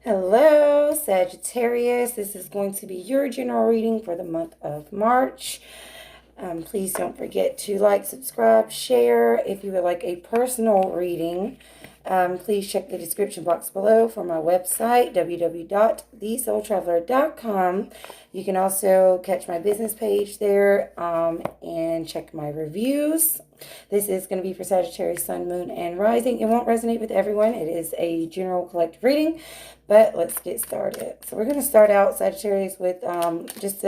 Hello, Sagittarius. This is going to be your general reading for the month of March. Please don't forget to like, subscribe, share. If you would like a personal reading, please check the description box below for my website, www.thesoultraveler.com. You can also catch my business page there and check my reviews. This is going to be for Sagittarius, Sun, Moon, and Rising. It won't resonate with everyone. It is a general collective reading, but let's get started. So we're going to start out, Sagittarius, with just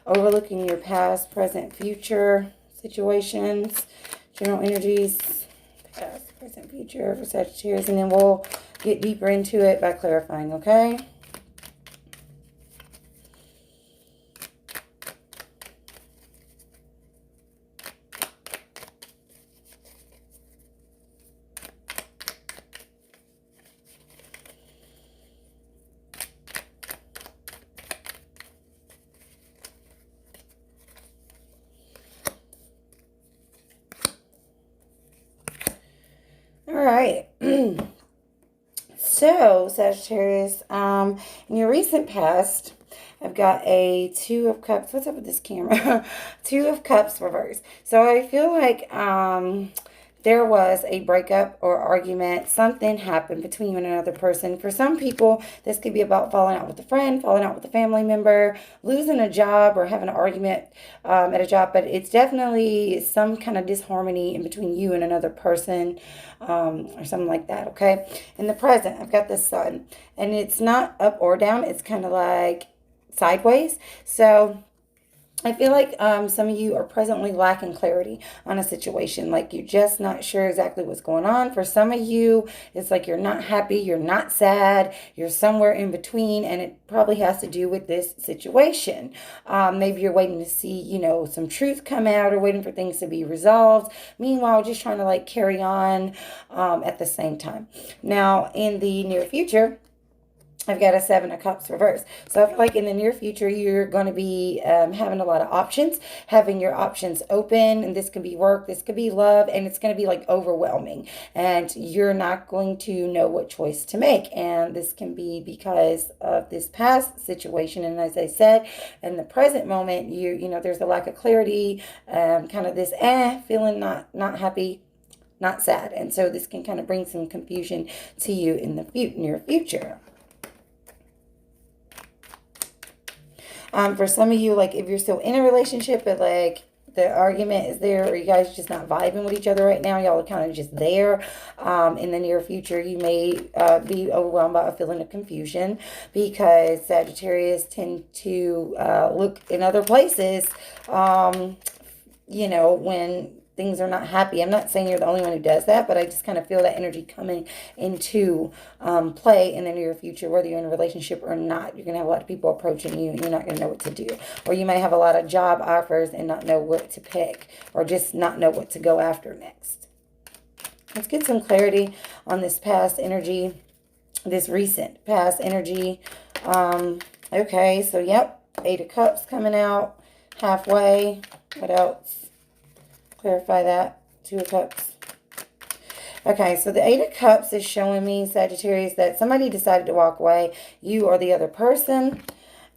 overlooking your past, present, future situations, general energies, past, present, future for Sagittarius, and then we'll get deeper into it by clarifying, okay? All right. So, Sagittarius, in your recent past, I've got a Two of Cups. What's up with this camera? Two of Cups reverse. So I feel like there was a breakup or argument. Something happened between you and another person. For some people, this could be about falling out with a friend, falling out with a family member, losing a job, or having an argument at a job. But it's definitely some kind of disharmony in between you and another person or something like that, okay? In the present, I've got the Sun. And it's not up or down. It's kind of like sideways. So I feel like some of you are presently lacking clarity on a situation. Like you're just not sure exactly what's going on. For some of you, it's like you're not happy, you're not sad, you're somewhere in between, and it probably has to do with this situation. Maybe you're waiting to see, some truth come out or waiting for things to be resolved. Meanwhile, just trying to like carry on at the same time. Now, in the near future, I've got a Seven of Cups reverse. So I feel like in the near future, you're going to be having a lot of options, having your options open. And this could be work, this could be love, and it's going to be like overwhelming. And you're not going to know what choice to make. And this can be because of this past situation. And as I said, in the present moment, there's a lack of clarity, kind of this feeling not happy, not sad. And so this can kind of bring some confusion to you in the near future. For some of you, like if you're still in a relationship, but like the argument is there, or you guys just not vibing with each other right now, y'all are kind of just there. In the near future, you may be overwhelmed by a feeling of confusion because Sagittarius tend to look in other places, when things are not happy. I'm not saying you're the only one who does that, but I just kind of feel that energy coming into play in the near future, whether you're in a relationship or not. You're going to have a lot of people approaching you and you're not going to know what to do. Or you may have a lot of job offers and not know what to pick, or just not know what to go after next. Let's get some clarity on this past energy, this recent past energy. Okay, so yep, Eight of Cups coming out halfway. What else? Clarify that. Two of Cups. Okay, so the Eight of Cups is showing me, Sagittarius, that somebody decided to walk away. You or the other person.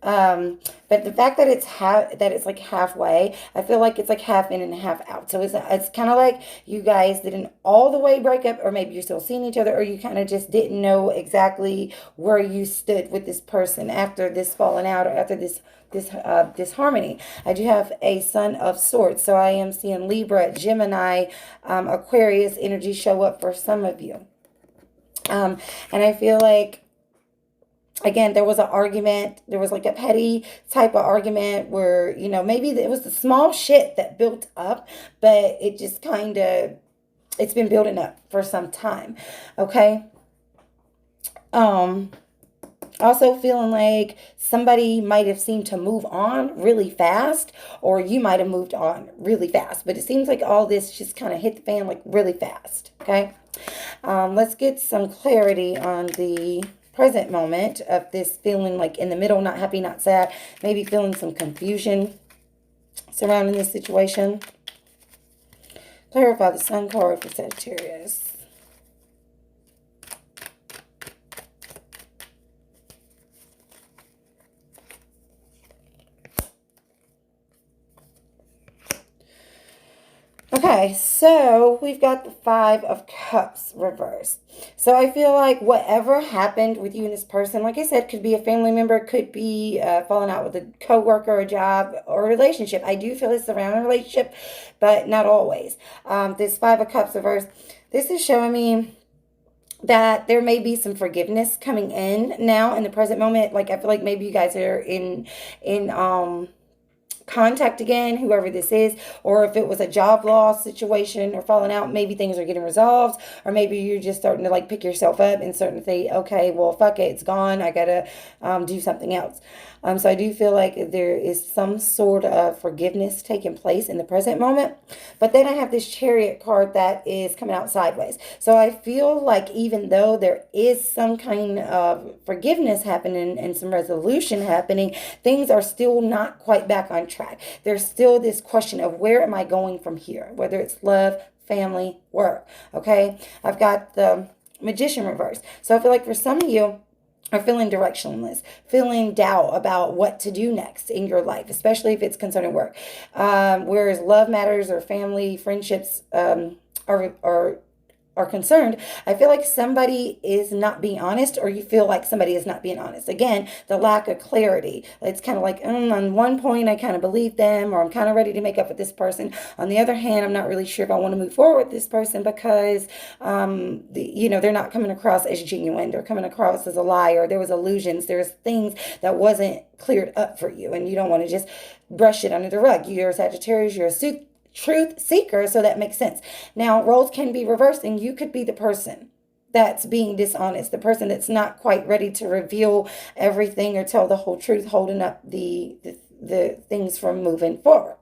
But the fact that it's like halfway, I feel like it's like half in and half out. So it's kind of like you guys didn't all the way break up, or maybe you're still seeing each other, or you kind of just didn't know exactly where you stood with this person after this falling out, or after this disharmony. I do have a Sun of Swords, so I am seeing Libra, Gemini, Aquarius energy show up for some of you. And I feel like, again, there was an argument. There was like a petty type of argument where, maybe it was the small shit that built up, but it just kind of, it's been building up for some time. Okay. Also feeling like somebody might have seemed to move on really fast, or you might have moved on really fast. But it seems like all this just kind of hit the fan like really fast. Okay. Let's get some clarity on the present moment of this feeling like in the middle, not happy, not sad, maybe feeling some confusion surrounding this situation. Clarify the Sun card for Sagittarius. Okay, so we've got the Five of Cups reversed. So I feel like whatever happened with you and this person, like I said, could be a family member, could be falling out with a coworker, a job, or a relationship. I do feel it's around a relationship, but not always. This Five of Cups reversed, this is showing me that there may be some forgiveness coming in now in the present moment. Like I feel like maybe you guys are in contact again, whoever this is, or if it was a job loss situation or falling out, maybe things are getting resolved, or maybe you're just starting to like pick yourself up and starting to say, okay, well, fuck it, it's gone. I gotta do something else. So I do feel like there is some sort of forgiveness taking place in the present moment. But then I have this Chariot card that is coming out sideways. So I feel like even though there is some kind of forgiveness happening and some resolution happening, things are still not quite back on track. There's still this question of where am I going from here, whether it's love, family, work. Okay, I've got the Magician reverse. So I feel like for some of you are feeling directionless, feeling doubt about what to do next in your life, especially if it's concerning work. Whereas love matters or family, friendships are concerned, I feel like somebody is not being honest, or you feel like somebody is not being honest. Again, the lack of clarity. It's kind of like, on one point, I kind of believe them, or I'm kind of ready to make up with this person. On the other hand, I'm not really sure if I want to move forward with this person because, they're not coming across as genuine. They're coming across as a liar. There was illusions. There's things that wasn't cleared up for you, and you don't want to just brush it under the rug. You're a Sagittarius. You're a truth seeker, so that makes sense. Now, roles can be reversed, and you could be the person that's being dishonest, the person that's not quite ready to reveal everything or tell the whole truth, holding up the things from moving forward.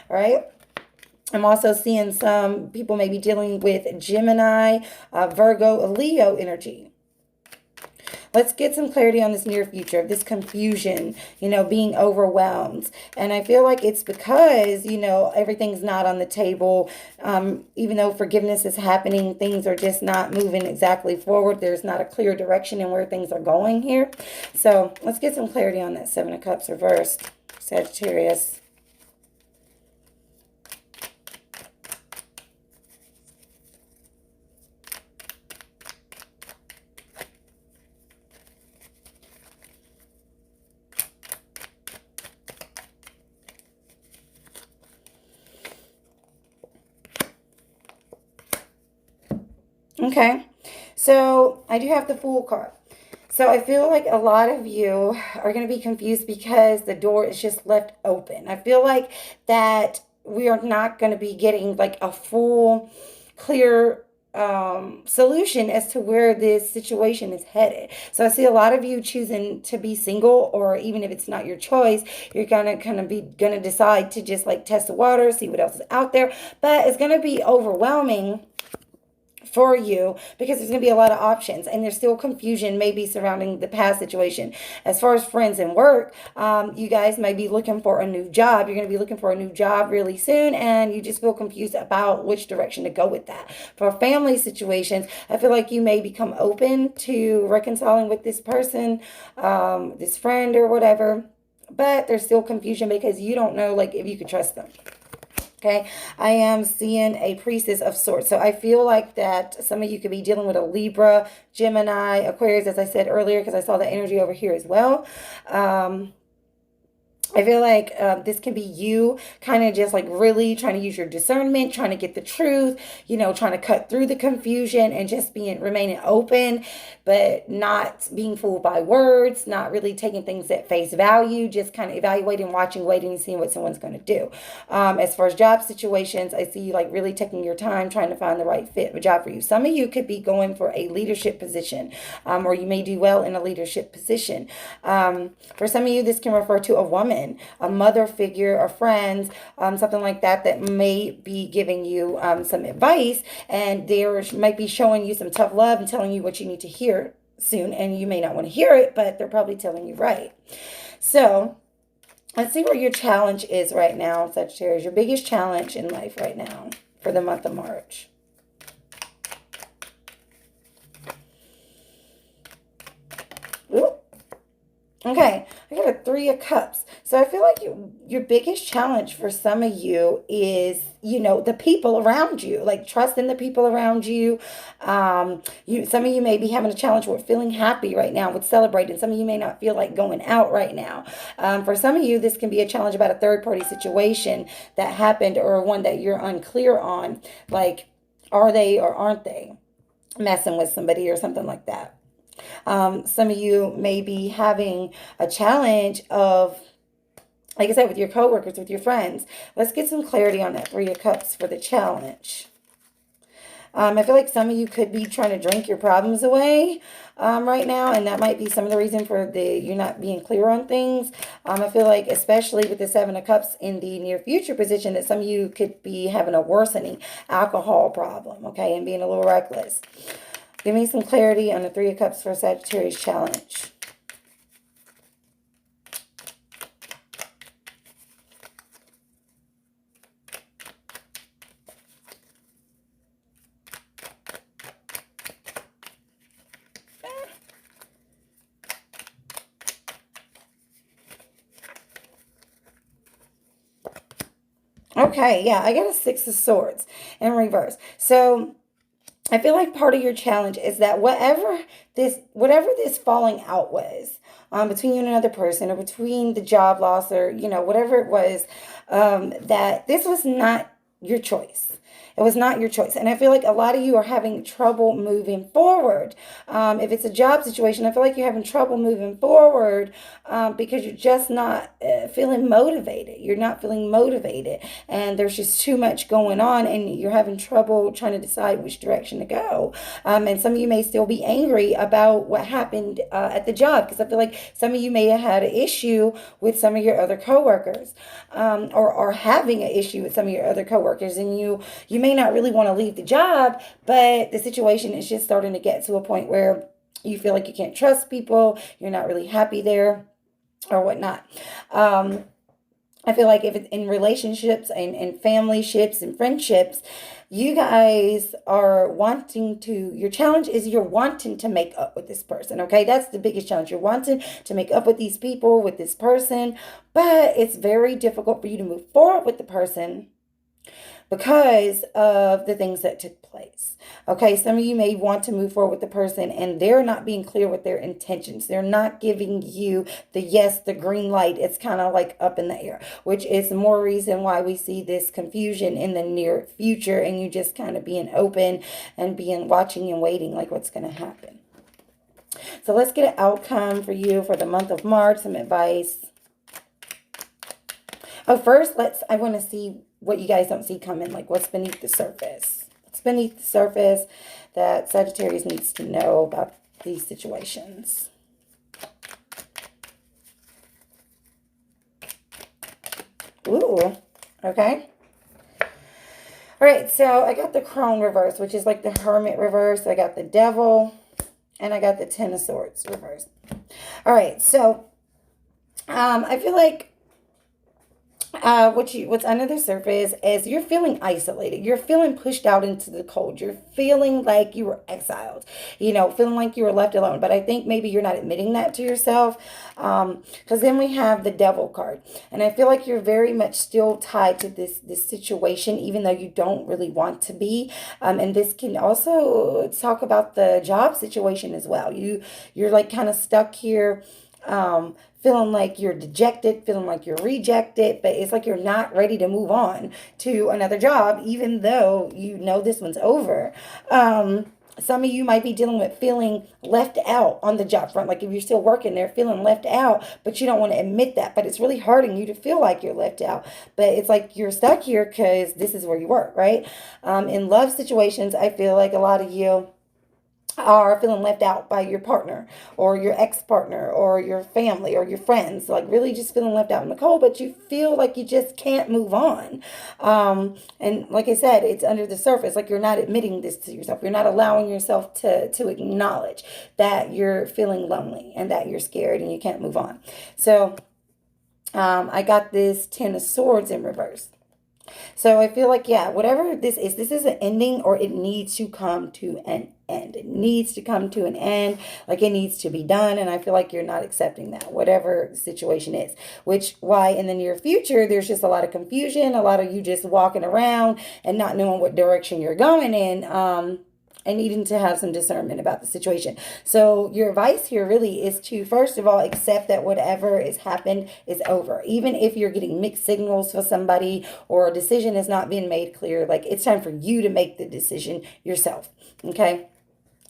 All right. I'm also seeing some people maybe dealing with Gemini, Virgo, Leo energy. Let's get some clarity on this near future, this confusion, being overwhelmed. And I feel like it's because, everything's not on the table. Even though forgiveness is happening, things are just not moving exactly forward. There's not a clear direction in where things are going here. So let's get some clarity on that Seven of Cups reversed, Sagittarius. Okay, so I do have the Fool card. So I feel like a lot of you are going to be confused because the door is just left open. I feel like that we are not going to be getting like a full, clear solution as to where this situation is headed. So I see a lot of you choosing to be single, or even if it's not your choice, you're gonna gonna decide to just like test the water, see what else is out there. But it's gonna be overwhelming for you because there's going to be a lot of options, and there's still confusion maybe surrounding the past situation. As far as friends and work, you guys may be looking for a new job. You're going to be looking for a new job really soon, and you just feel confused about which direction to go with that. For family situations, I feel like you may become open to reconciling with this person, this friend or whatever, but there's still confusion because you don't know like if you can trust them. Okay, I am seeing a Priestess of Swords. So I feel like that some of you could be dealing with a Libra, Gemini, Aquarius, as I said earlier, because I saw the energy over here as well. I feel like this can be you kind of just like really trying to use your discernment, trying to get the truth, trying to cut through the confusion and just remaining open, but not being fooled by words, not really taking things at face value, just kind of evaluating, watching, waiting, and seeing what someone's going to do. As far as job situations, I see you like really taking your time trying to find the right fit job for you. Some of you could be going for a leadership position, or you may do well in a leadership position. For some of you, this can refer to a woman, a mother figure, a friend, something like that may be giving you some advice, and they might be showing you some tough love and telling you what you need to hear soon, and you may not want to hear it, but they're probably telling you right. So let's see where your challenge is right now, Sagittarius. Your biggest challenge in life right now for the month of March. Ooh. Okay, I got a Three of Cups. So I feel like your biggest challenge for some of you is, the people around you, like trusting the people around you. Some of you may be having a challenge with feeling happy right now, with celebrating. Some of you may not feel like going out right now. For some of you, this can be a challenge about a third party situation that happened or one that you're unclear on. Like, are they or aren't they messing with somebody or something like that? Some of you may be having a challenge of, like I said, with your coworkers, with your friends. Let's get some clarity on that Three of Cups for the challenge. I feel like some of you could be trying to drink your problems away right now, and that might be some of the reason for you're not being clear on things. I feel like, especially with the Seven of Cups in the near future position, that some of you could be having a worsening alcohol problem, okay, and being a little reckless. Give me some clarity on the Three of Cups for Sagittarius challenge. Okay, yeah, I got a Six of Swords in reverse. So I feel like part of your challenge is that whatever this falling out was, between you and another person, or between the job loss, or whatever it was, that this was not your choice. It was not your choice. And I feel like a lot of you are having trouble moving forward. If it's a job situation, I feel like you're having trouble moving forward because you're just not feeling motivated. You're not feeling motivated. And there's just too much going on, and you're having trouble trying to decide which direction to go. And some of you may still be angry about what happened at the job, because I feel like some of you may have had an issue with some of your other coworkers, or are having an issue with some of your other coworkers, and you may not really want to leave the job, but the situation is just starting to get to a point where you feel like you can't trust people, you're not really happy there, or whatnot. I feel like if it's in relationships and family ships and friendships, you guys are your challenge is you're wanting to make up with this person, okay? That's the biggest challenge. You're wanting to make up with these people, with this person, but it's very difficult for you to move forward with the person because of the things that took place. Okay, some of you may want to move forward with the person and they're not being clear with their intentions. They're not giving you the green light. It's kind of like up in the air, which is more reason why we see this confusion in the near future, and you just kind of being open and being watching and waiting, like what's going to happen. So let's get an outcome for you for the month of March, some advice. Oh, first, I want to see what you guys don't see coming, like what's beneath the surface. What's beneath the surface that Sagittarius needs to know about these situations. Ooh, okay. All right, so I got the Crone reverse, which is like the Hermit reverse. I got the Devil, and I got the Ten of Swords reverse. All right, so I feel like what's under the surface is you're feeling isolated. You're feeling pushed out into the cold. You're feeling like you were exiled, feeling like you were left alone. But I think maybe you're not admitting that to yourself, because then we have the Devil card. And I feel like you're very much still tied to this situation, even though you don't really want to be. And this can also talk about the job situation as well. You're like kind of stuck here, feeling like you're dejected, feeling like you're rejected, but it's like you're not ready to move on to another job, even though this one's over. Some of you might be dealing with feeling left out on the job front. Like if you're still working there, feeling left out, but you don't want to admit that. But it's really hurting you to feel like you're left out. But it's like you're stuck here because this is where you work, right? In love situations, I feel like a lot of you are feeling left out by your partner or your ex-partner or your family or your friends, like really just feeling left out in the cold, but you feel like you just can't move on. And like I said, it's under the surface, like you're not admitting this to yourself. You're not allowing yourself to acknowledge that you're feeling lonely and that you're scared and you can't move on. So I got this Ten of Swords in reverse. So I feel like, yeah, whatever this is an ending, or it needs to come to an end. It needs to come to an end. Like, it needs to be done. And I feel like you're not accepting that, whatever the situation is. Which, why in the near future, there's just a lot of confusion, a lot of you just walking around and not knowing what direction you're going in. And needing to have some discernment about the situation. So your advice here really is to, first of all, accept that whatever has happened is over. Even if you're getting mixed signals for somebody or a decision has not been made clear, like, it's time for you to make the decision yourself. Okay?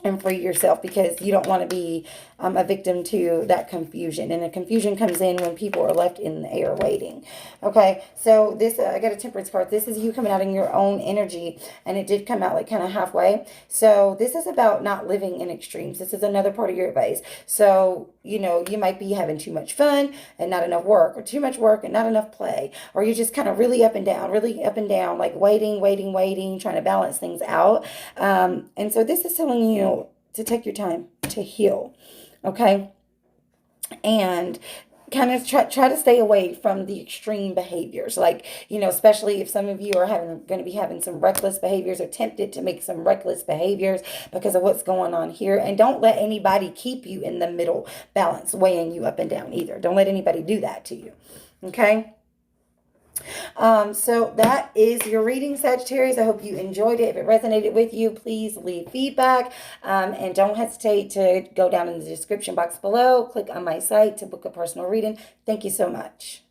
And free yourself, because you don't want to be a victim to that confusion. And the confusion comes in when people are left in the air waiting. Okay, so this, I got a Temperance card. This is you coming out in your own energy, and it did come out like kind of halfway. So this is about not living in extremes. This is another part of your advice. So, you know, you might be having too much fun and not enough work, or too much work and not enough play, or you're just kind of really up and down, like waiting, trying to balance things out. And so this is telling you to take your time to heal, okay? And kind of try to stay away from the extreme behaviors, like, you know, especially if some of you are going to be having some reckless behaviors or tempted to make some reckless behaviors because of what's going on here. And don't let anybody keep you in the middle balance, weighing you up and down either. Don't let anybody do that to you, okay? So that is your reading, Sagittarius. I hope you enjoyed it. If it resonated with you, please leave feedback. And don't hesitate to go down in the description box below. Click on my site to book a personal reading. Thank you so much.